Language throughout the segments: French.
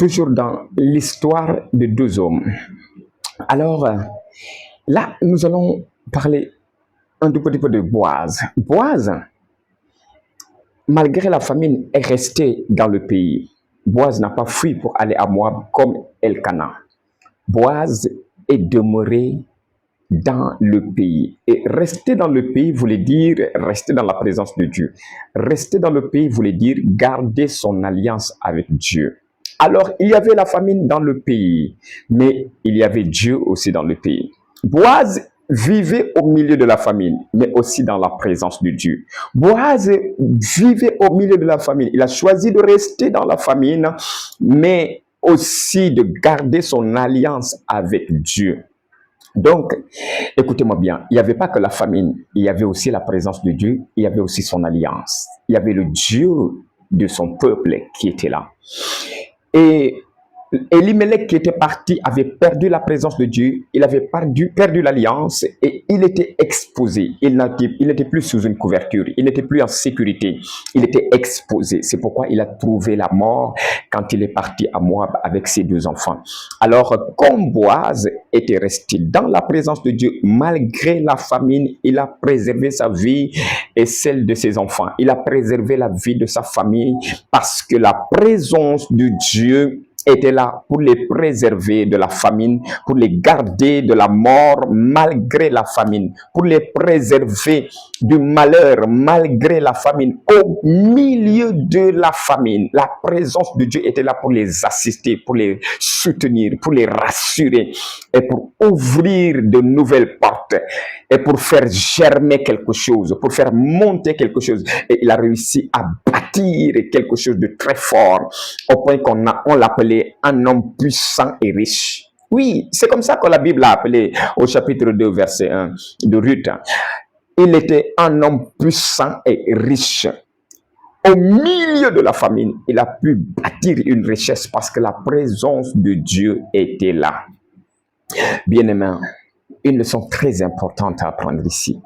toujours dans l'histoire de deux hommes. Alors, là, nous allons parler un tout petit peu de Boaz. Boaz, malgré la famine, est resté dans le pays. Boaz n'a pas fui pour aller à Moab comme Elkanah. Boaz est demeuré dans le pays. Et rester dans le pays voulait dire rester dans la présence de Dieu. Rester dans le pays voulait dire garder son alliance avec Dieu. Alors, il y avait la famine dans le pays, mais il y avait Dieu aussi dans le pays. Boaz vivait au milieu de la famine, mais aussi dans la présence de Dieu. Boaz vivait au milieu de la famine. Il a choisi de rester dans la famine, mais aussi de garder son alliance avec Dieu. Donc, écoutez-moi bien, il n'y avait pas que la famine, il y avait aussi la présence de Dieu, il y avait aussi son alliance. Il y avait le Dieu de son peuple qui était là. Et Elimelech qui était parti avait perdu la présence de Dieu, il avait perdu l'alliance et il était exposé. Il n'était plus sous une couverture, il n'était plus en sécurité, il était exposé. C'est pourquoi il a trouvé la mort quand il est parti à Moab avec ses deux enfants. Alors, comme Boaz était resté dans la présence de Dieu, malgré la famine, il a préservé sa vie et celle de ses enfants. Il a préservé la vie de sa famille parce que la présence de Dieu était là pour les préserver de la famine, pour les garder de la mort malgré la famine, pour les préserver du malheur malgré la famine. Au milieu de la famine, la présence de Dieu était là pour les assister, pour les soutenir, pour les rassurer et pour ouvrir de nouvelles portes et pour faire germer quelque chose, pour faire monter quelque chose. Et il a réussi à bâtir quelque chose de très fort au point on l'appelait un homme puissant et riche. Oui, c'est comme ça que la Bible l'a appelé au chapitre 2, verset 1 de Ruth. Il était un homme puissant et riche. Au milieu de la famine, il a pu bâtir une richesse parce que la présence de Dieu était là. Bien-aimés, une leçon très importante à apprendre ici.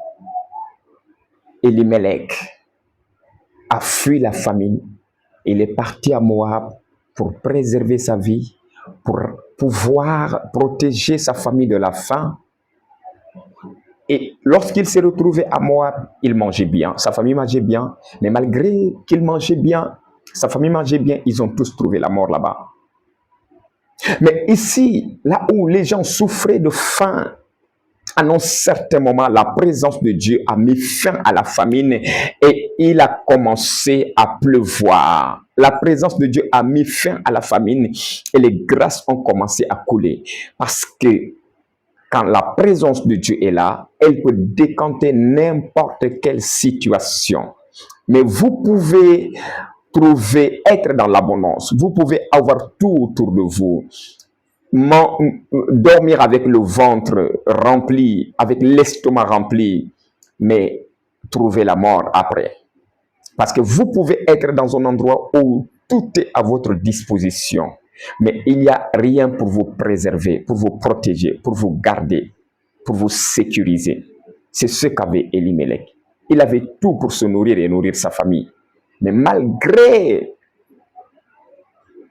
Elimelech a fui la famine. Il est parti à Moab pour préserver sa vie, pour pouvoir protéger sa famille de la faim. Et lorsqu'il s'est retrouvé à Moab, il mangeait bien, sa famille mangeait bien, mais malgré qu'il mangeait bien, sa famille mangeait bien, ils ont tous trouvé la mort là-bas. Mais ici, là où les gens souffraient de faim, à un certain moment, la présence de Dieu a mis fin à la famine et il a commencé à pleuvoir. La présence de Dieu a mis fin à la famine et les grâces ont commencé à couler. Parce que quand la présence de Dieu est là, elle peut décanter n'importe quelle situation. Mais vous pouvez être dans l'abondance. Vous pouvez avoir tout autour de vous. Dormir avec le ventre rempli, avec l'estomac rempli, mais trouver la mort après. Parce que vous pouvez être dans un endroit où tout est à votre disposition, mais il n'y a rien pour vous préserver, pour vous protéger, pour vous garder, pour vous sécuriser. C'est ce qu'avait Elimelech. Il avait tout pour se nourrir et nourrir sa famille. Mais malgré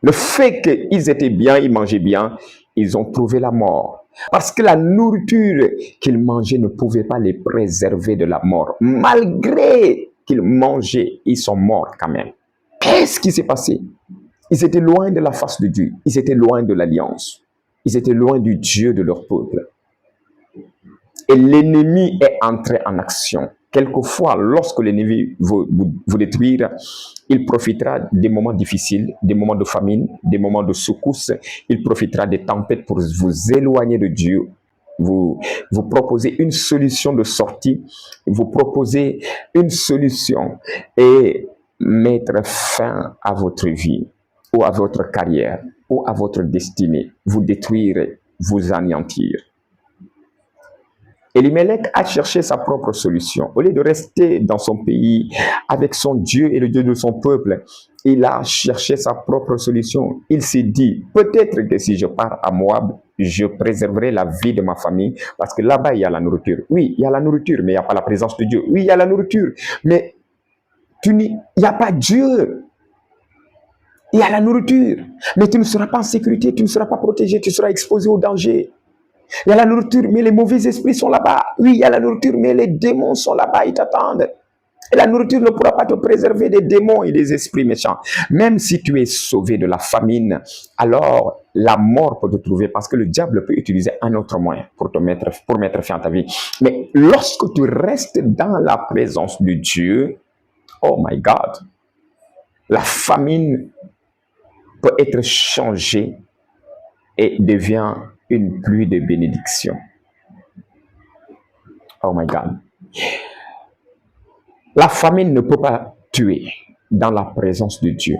le fait qu'ils étaient bien, ils mangeaient bien, ils ont trouvé la mort. Parce que la nourriture qu'ils mangeaient ne pouvait pas les préserver de la mort. Malgré qu'ils mangeaient, ils sont morts quand même. Qu'est-ce qui s'est passé? Ils étaient loin de la face de Dieu. Ils étaient loin de l'alliance. Ils étaient loin du Dieu de leur peuple. Et l'ennemi est entré en action. Quelquefois, lorsque l'ennemi veut vous détruire, il profitera des moments difficiles, des moments de famine, des moments de secousse. Il profitera des tempêtes pour vous éloigner de Dieu, vous proposer une solution de sortie, vous proposer une solution et mettre fin à votre vie ou à votre carrière ou à votre destinée, vous détruire, vous anéantir. Elimelech a cherché sa propre solution. Au lieu de rester dans son pays avec son Dieu et le Dieu de son peuple, il a cherché sa propre solution. Il s'est dit, peut-être que si je pars à Moab, je préserverai la vie de ma famille parce que là-bas, il y a la nourriture. Oui, il y a la nourriture, mais il n'y a pas la présence de Dieu. Oui, il y a la nourriture, mais il n'y a pas Dieu. Il y a la nourriture, mais tu ne seras pas en sécurité, tu ne seras pas protégé, tu seras exposé au danger. Il y a la nourriture, mais les mauvais esprits sont là-bas. Oui, il y a la nourriture, mais les démons sont là-bas, ils t'attendent. Et la nourriture ne pourra pas te préserver des démons et des esprits méchants. Même si tu es sauvé de la famine, alors la mort peut te trouver parce que le diable peut utiliser un autre moyen pour mettre fin à ta vie. Mais lorsque tu restes dans la présence de Dieu, oh my God, la famine peut être changée et devient une pluie de bénédiction. Oh my God. La famine ne peut pas tuer dans la présence de Dieu.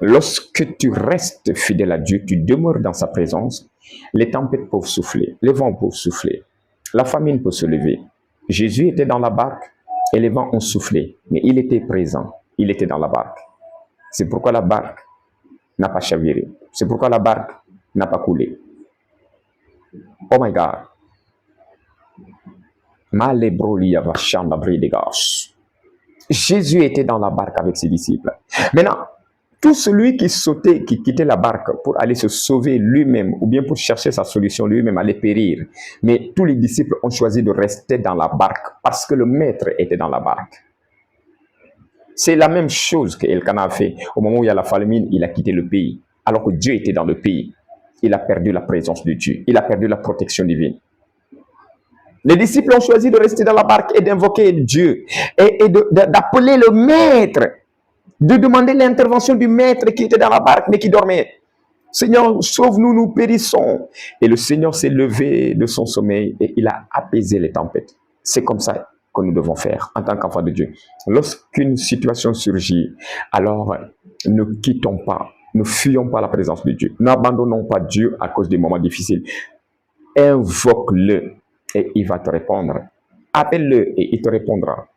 Lorsque tu restes fidèle à Dieu, tu demeures dans sa présence, les tempêtes peuvent souffler, les vents peuvent souffler, la famine peut se lever. Jésus était dans la barque et les vents ont soufflé, mais il était présent, il était dans la barque. C'est pourquoi la barque n'a pas chaviré. C'est pourquoi la barque n'a pas coulé. Oh my God. Jésus était dans la barque avec ses disciples. Maintenant, tout celui qui sautait, qui quittait la barque pour aller se sauver lui-même ou bien pour chercher sa solution lui-même allait périr. Mais tous les disciples ont choisi de rester dans la barque parce que le maître était dans la barque. C'est la même chose que Elkanah a fait. Au moment où il y a la famine, il a quitté le pays. Alors que Dieu était dans le pays. Il a perdu la présence de Dieu. Il a perdu la protection divine. Les disciples ont choisi de rester dans la barque et d'invoquer Dieu et d'appeler le maître, de demander l'intervention du maître qui était dans la barque mais qui dormait. Seigneur, sauve-nous, nous périssons. Et le Seigneur s'est levé de son sommeil et il a apaisé les tempêtes. C'est comme ça que nous devons faire en tant qu'enfants de Dieu. Lorsqu'une situation surgit, alors ne quittons pas, ne fuyons pas la présence de Dieu. N'abandonnons pas Dieu à cause des moments difficiles. Invoque-le et il va te répondre. Appelle-le et il te répondra.